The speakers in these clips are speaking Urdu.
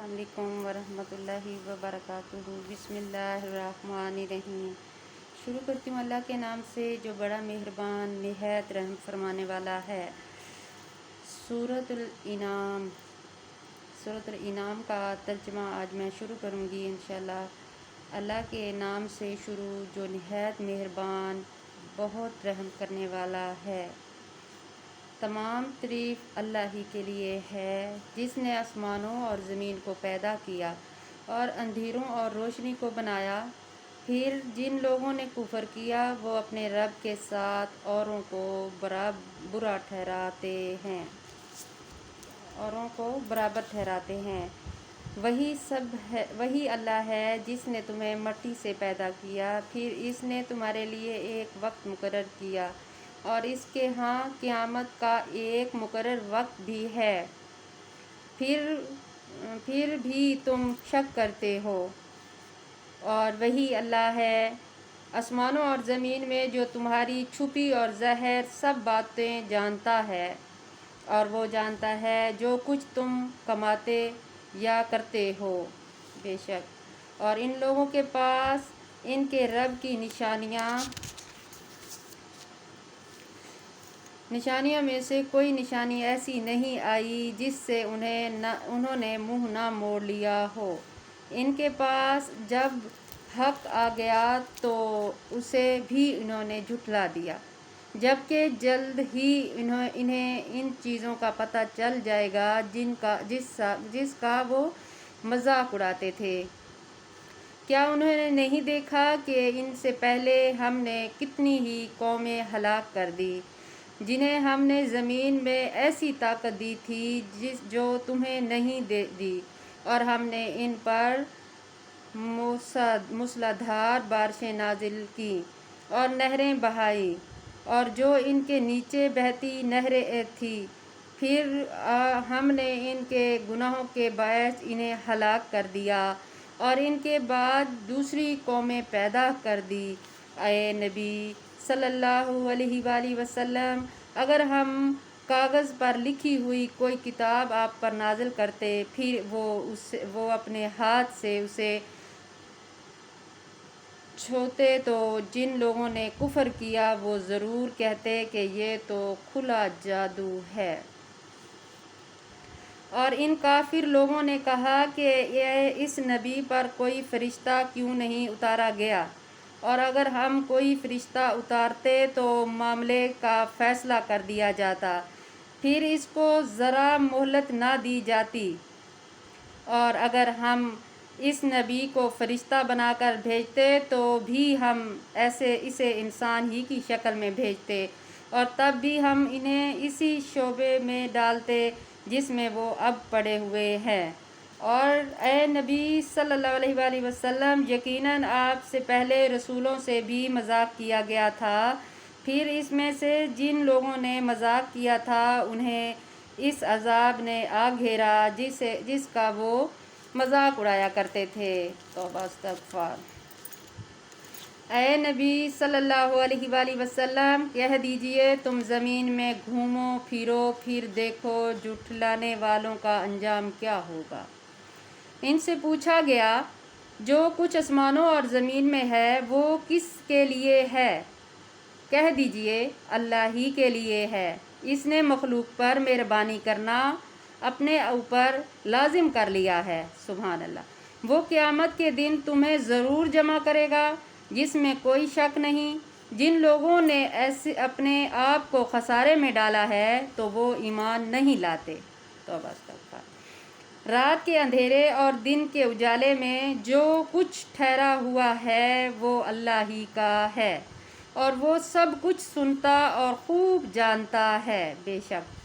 علیکم ورحمۃ اللہ وبرکاتہ۔ بسم اللہ الرحمن الرحیم۔ شروع کرتی ہوں اللہ کے نام سے جو بڑا مہربان نہایت رحم فرمانے والا ہے۔ سورۃ الانعام کا ترجمہ آج میں شروع کروں گی انشاءاللہ۔ اللہ کے نام سے شروع جو نہایت مہربان بہت رحم کرنے والا ہے۔ تمام تعریف اللہ ہی کے لیے ہے جس نے آسمانوں اور زمین کو پیدا کیا اور اندھیروں اور روشنی کو بنایا۔ پھر جن لوگوں نے کفر کیا وہ اپنے رب کے ساتھ اوروں کو برابر ٹھہراتے ہیں۔ وہی اللہ ہے جس نے تمہیں مٹی سے پیدا کیا، پھر اس نے تمہارے لیے ایک وقت مقرر کیا اور اس کے ہاں قیامت کا ایک مقرر وقت بھی ہے، پھر بھی تم شک کرتے ہو۔ اور وہی اللہ ہے آسمانوں اور زمین میں جو تمہاری چھپی اور ظاہر سب باتیں جانتا ہے، اور وہ جانتا ہے جو کچھ تم کماتے یا کرتے ہو۔ بے شک اور ان لوگوں کے پاس ان کے رب کی نشانیوں میں سے کوئی نشانی ایسی نہیں آئی جس سے انہوں نے منہ نہ موڑ لیا ہو۔ ان کے پاس جب حق آ گیا تو اسے بھی انہوں نے جھٹلا دیا، جبکہ جلد ہی انہیں ان چیزوں کا پتہ چل جائے گا جس کا وہ مذاق اڑاتے تھے۔ کیا انہوں نے نہیں دیکھا کہ ان سے پہلے ہم نے کتنی ہی قومیں ہلاک کر دی جنہیں ہم نے زمین میں ایسی طاقت دی تھی جو تمہیں نہیں دی، اور ہم نے ان پر موسلادھار بارشیں نازل کی اور نہریں بہائی، اور جو ان کے نیچے بہتی نہریں تھیں، پھر ہم نے ان کے گناہوں کے باعث انہیں ہلاک کر دیا اور ان کے بعد دوسری قومیں پیدا کر دی۔ اے نبی صلی اللہ علیہ وآلہ وسلم، اگر ہم کاغذ پر لکھی ہوئی کوئی کتاب آپ پر نازل کرتے، پھر وہ اپنے ہاتھ سے اسے چھوتے تو جن لوگوں نے کفر کیا وہ ضرور کہتے کہ یہ تو کھلا جادو ہے۔ اور ان کافر لوگوں نے کہا کہ اس نبی پر کوئی فرشتہ کیوں نہیں اتارا گیا، اور اگر ہم کوئی فرشتہ اتارتے تو معاملے کا فیصلہ کر دیا جاتا، پھر اس کو ذرا مہلت نہ دی جاتی، اور اگر ہم اس نبی کو فرشتہ بنا کر بھیجتے تو بھی ہم اسے انسان ہی کی شکل میں بھیجتے، اور تب بھی ہم انہیں اسی شعبے میں ڈالتے جس میں وہ اب پڑے ہوئے ہیں۔ اور اے نبی صلی اللہ علیہ وآلہ وسلم، یقیناً آپ سے پہلے رسولوں سے بھی مذاق کیا گیا تھا، پھر اس میں سے جن لوگوں نے مذاق کیا تھا انہیں اس عذاب نے آ گھیرا جس کا وہ مذاق اڑایا کرتے تھے۔ توبہ استغفار۔ اے نبی صلی اللہ علیہ وآلہ وسلم، کہہ دیجئے تم زمین میں گھومو پھرو، پھر دیکھو جھٹلانے والوں کا انجام کیا ہوگا۔ ان سے پوچھا گیا جو کچھ آسمانوں اور زمین میں ہے وہ کس کے لیے ہے؟ کہہ دیجئے اللہ ہی کے لیے ہے۔ اس نے مخلوق پر مہربانی کرنا اپنے اوپر لازم کر لیا ہے۔ سبحان اللہ۔ وہ قیامت کے دن تمہیں ضرور جمع کرے گا، جس میں کوئی شک نہیں۔ جن لوگوں نے اپنے آپ کو خسارے میں ڈالا ہے تو وہ ایمان نہیں لاتے۔ توبہ استغفار۔ رات کے اندھیرے اور دن کے اجالے میں جو کچھ ٹھہرا ہوا ہے وہ اللہ ہی کا ہے، اور وہ سب کچھ سنتا اور خوب جانتا ہے۔ بے شک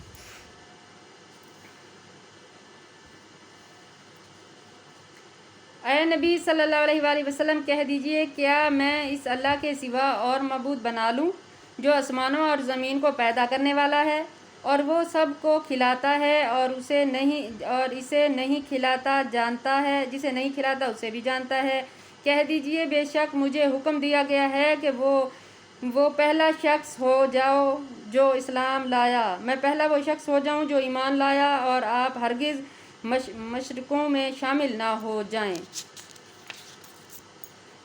اے نبی صلی اللہ علیہ وآلہ وسلم، کہہ دیجئے کیا میں اس اللہ کے سوا اور معبود بنا لوں جو آسمانوں اور زمین کو پیدا کرنے والا ہے، اور وہ سب کو کھلاتا ہے اور اسے نہیں کھلاتا جانتا ہے، جسے نہیں کھلاتا اسے بھی جانتا ہے۔ کہہ دیجئے بے شک مجھے حکم دیا گیا ہے کہ وہ پہلا شخص ہو جاؤ جو اسلام لایا، میں پہلا وہ شخص ہو جاؤں جو ایمان لایا، اور آپ ہرگز مشرکوں میں شامل نہ ہو جائیں۔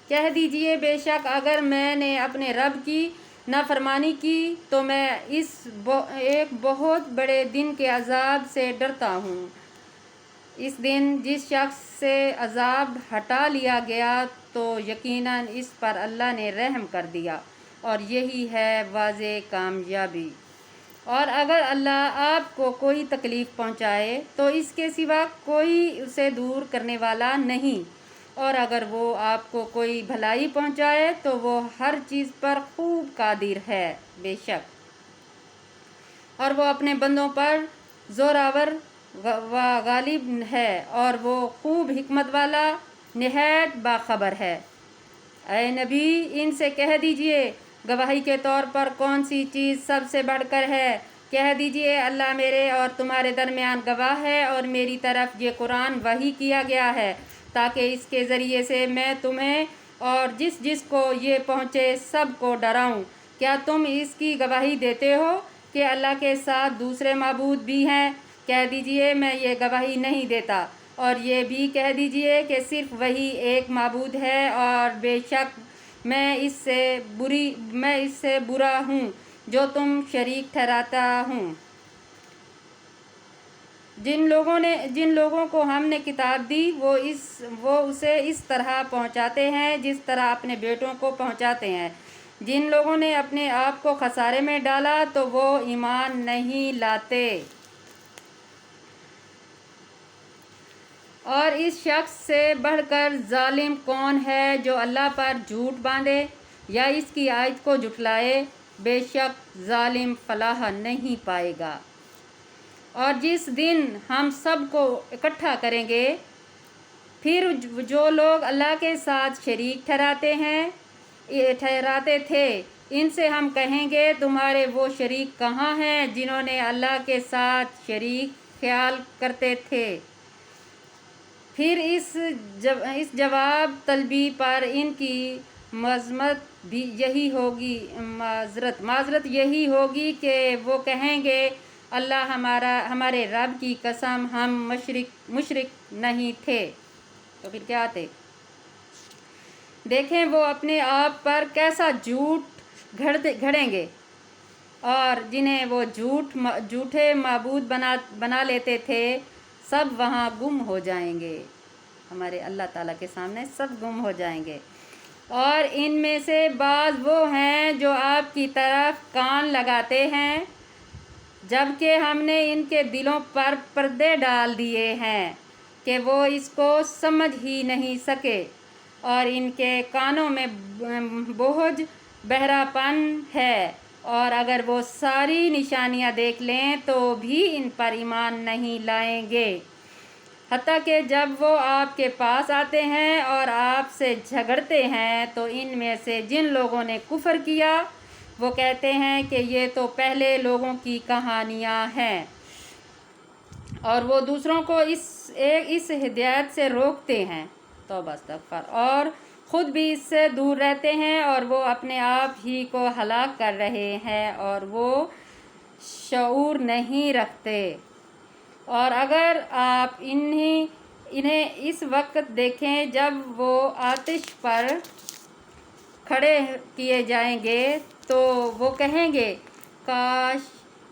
کہہ دیجئے بے شک اگر میں نے اپنے رب کی نافرمانی کی تو میں اس ایک بہت بڑے دن کے عذاب سے ڈرتا ہوں۔ اس دن جس شخص سے عذاب ہٹا لیا گیا تو یقیناً اس پر اللہ نے رحم کر دیا اور یہی ہے واضح کامیابی۔ اور اگر اللہ آپ کو کوئی تکلیف پہنچائے تو اس کے سوا کوئی اسے دور کرنے والا نہیں، اور اگر وہ آپ کو کوئی بھلائی پہنچائے تو وہ ہر چیز پر خوب قادر ہے، بے شک اور وہ اپنے بندوں پر زوراور و غالب ہے، اور وہ خوب حکمت والا نہایت باخبر ہے۔ اے نبی ان سے کہہ دیجئے گواہی کے طور پر کون سی چیز سب سے بڑھ کر ہے؟ کہہ دیجئے اللہ میرے اور تمہارے درمیان گواہ ہے، اور میری طرف یہ قرآن وحی کیا گیا ہے تاکہ اس کے ذریعے سے میں تمہیں اور جس جس کو یہ پہنچے سب کو ڈراؤں۔ کیا تم اس کی گواہی دیتے ہو کہ اللہ کے ساتھ دوسرے معبود بھی ہیں؟ کہہ دیجئے میں یہ گواہی نہیں دیتا، اور یہ بھی کہہ دیجئے کہ صرف وہی ایک معبود ہے، اور بے شک میں اس سے برا ہوں جو تم شریک ٹھہراتا ہوں۔ جن لوگوں کو ہم نے کتاب دی وہ اسے اس طرح پہنچاتے ہیں جس طرح اپنے بیٹوں کو پہنچاتے ہیں۔ جن لوگوں نے اپنے آپ کو خسارے میں ڈالا تو وہ ایمان نہیں لاتے۔ اور اس شخص سے بڑھ کر ظالم کون ہے جو اللہ پر جھوٹ باندھے یا اس کی آیت کو جھٹلائے؟ بے شک ظالم فلاح نہیں پائے گا۔ اور جس دن ہم سب کو اکٹھا کریں گے پھر جو لوگ اللہ کے ساتھ شریک ٹھہراتے تھے ان سے ہم کہیں گے تمہارے وہ شریک کہاں ہیں جنہوں نے اللہ کے ساتھ شریک خیال کرتے تھے؟ پھر اس جواب طلبی پر ان کی معذرت یہی ہوگی کہ وہ کہیں گے اللہ ہمارے رب کی قسم ہم مشرک نہیں تھے۔ تو پھر کیا تھے؟ دیکھیں وہ اپنے آپ پر کیسا جھوٹ گھڑیں گے، اور جنہیں وہ جھوٹے معبود بنا لیتے تھے سب وہاں گم ہو جائیں گے، ہمارے اللہ تعالیٰ کے سامنے سب گم ہو جائیں گے۔ اور ان میں سے بعض وہ ہیں جو آپ کی طرف کان لگاتے ہیں جبکہ ہم نے ان کے دلوں پر پردے ڈال دیے ہیں کہ وہ اس کو سمجھ ہی نہیں سکے، اور ان کے کانوں میں بہت بہرا پن ہے، اور اگر وہ ساری نشانیاں دیکھ لیں تو بھی ان پر ایمان نہیں لائیں گے، حتیٰ کہ جب وہ آپ کے پاس آتے ہیں اور آپ سے جھگڑتے ہیں تو ان میں سے جن لوگوں نے کفر کیا وہ کہتے ہیں کہ یہ تو پہلے لوگوں کی کہانیاں ہیں، اور وہ دوسروں کو اس ہدایت سے روکتے ہیں، توبہ استغفار، اور خود بھی اس سے دور رہتے ہیں، اور وہ اپنے آپ ہی کو ہلاک کر رہے ہیں اور وہ شعور نہیں رکھتے۔ اور اگر آپ انہیں اس وقت دیکھیں جب وہ آتش پر کھڑے کیے جائیں گے تو وہ کہیں گے کاش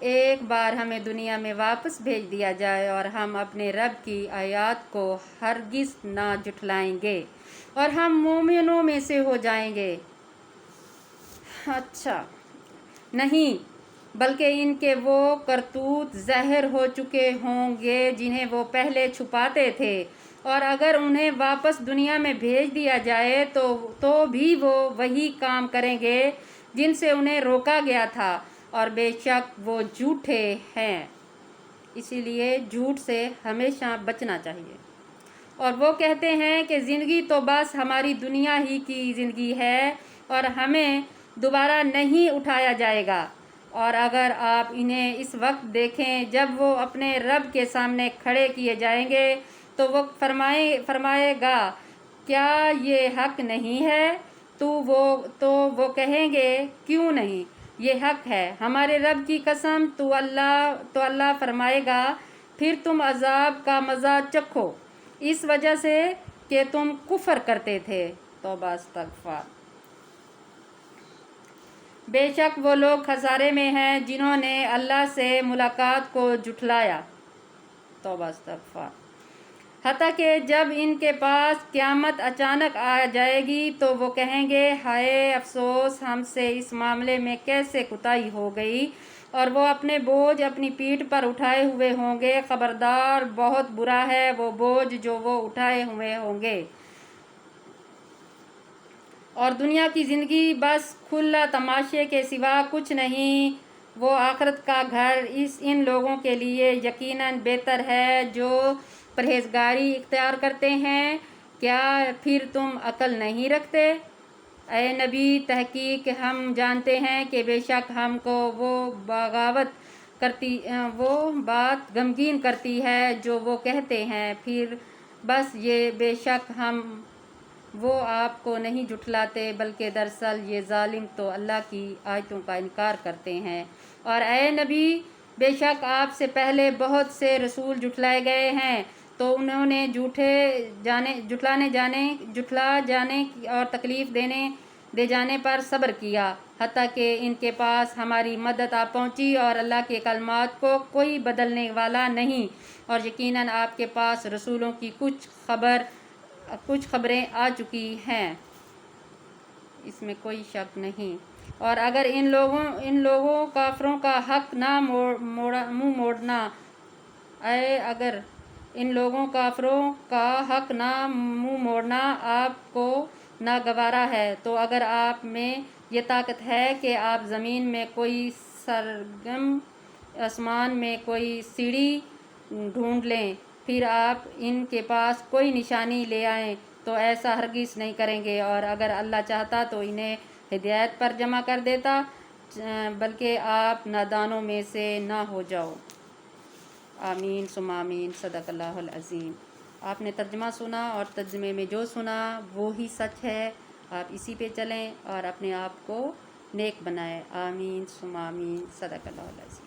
ایک بار ہمیں دنیا میں واپس بھیج دیا جائے اور ہم اپنے رب کی آیات کو ہرگز نہ جھٹلائیں گے اور ہم مومنوں میں سے ہو جائیں گے۔ اچھا نہیں، بلکہ ان کے وہ کرتوت ظاہر ہو چکے ہوں گے جنہیں وہ پہلے چھپاتے تھے، اور اگر انہیں واپس دنیا میں بھیج دیا جائے تو بھی وہ وہی کام کریں گے جن سے انہیں روکا گیا تھا، اور بے شک وہ جھوٹے ہیں، اسی لیے جھوٹ سے ہمیشہ بچنا چاہیے۔ اور وہ کہتے ہیں کہ زندگی تو بس ہماری دنیا ہی کی زندگی ہے اور ہمیں دوبارہ نہیں اٹھایا جائے گا۔ اور اگر آپ انہیں اس وقت دیکھیں جب وہ اپنے رب کے سامنے کھڑے کیے جائیں گے تو وہ فرمائے گا کیا یہ حق نہیں ہے؟ تو وہ کہیں گے کیوں نہیں، یہ حق ہے، ہمارے رب کی قسم۔ تو اللہ فرمائے گا پھر تم عذاب کا مزہ چکھو اس وجہ سے کہ تم کفر کرتے تھے۔ توبہ استغفار۔ بے شک وہ لوگ خسارے میں ہیں جنہوں نے اللہ سے ملاقات کو جھٹلایا۔ توبہ استغفار۔ حتیٰ کہ جب ان کے پاس قیامت اچانک آ جائے گی تو وہ کہیں گے ہائے افسوس ہم سے اس معاملے میں کیسے کوتاہی ہو گئی، اور وہ اپنے بوجھ اپنی پیٹھ پر اٹھائے ہوئے ہوں گے۔ خبردار بہت برا ہے وہ بوجھ جو وہ اٹھائے ہوئے ہوں گے، اور دنیا کی زندگی بس کھلا تماشے کے سوا کچھ نہیں۔ وہ آخرت کا گھر ان لوگوں کے لیے یقیناً بہتر ہے جو پرہیزگاری اختیار کرتے ہیں۔ کیا پھر تم عقل نہیں رکھتے؟ اے نبی تحقیق ہم جانتے ہیں کہ بے شک ہم کو وہ بات غمگین کرتی ہے جو وہ کہتے ہیں، پھر بس یہ بے شک وہ آپ کو نہیں جھٹلاتے بلکہ دراصل یہ ظالم تو اللہ کی آیتوں کا انکار کرتے ہیں۔ اور اے نبی بے شک آپ سے پہلے بہت سے رسول جھٹلائے گئے ہیں تو انہوں نے جھٹلا جانے اور تکلیف دے جانے پر صبر کیا حتیٰ کہ ان کے پاس ہماری مدد آ پہنچی، اور اللہ کے کلمات کو کوئی بدلنے والا نہیں، اور یقیناً آپ کے پاس رسولوں کی کچھ خبریں آ چکی ہیں، اس میں کوئی شک نہیں۔ اور اگر ان لوگوں کافروں کا حق نہ منہ موڑنا اگر ان لوگوں کافروں کا حق نہ منہ موڑنا آپ کو ناگوارا ہے، تو اگر آپ میں یہ طاقت ہے کہ آپ زمین میں کوئی سرگم آسمان میں کوئی سیڑھی ڈھونڈ لیں، پھر آپ ان کے پاس کوئی نشانی لے آئیں تو ایسا ہرگز نہیں کریں گے، اور اگر اللہ چاہتا تو انہیں ہدایت پر جمع کر دیتا، بلکہ آپ نادانوں میں سے نہ ہو جاؤ۔ آمین ثم آمین۔ صدق اللہ العظیم۔ آپ نے ترجمہ سنا اور ترجمے میں جو سنا وہی سچ ہے، آپ اسی پہ چلیں اور اپنے آپ کو نیک بنائیں۔ آمین ثم آمین۔ صدق اللہ العظیم۔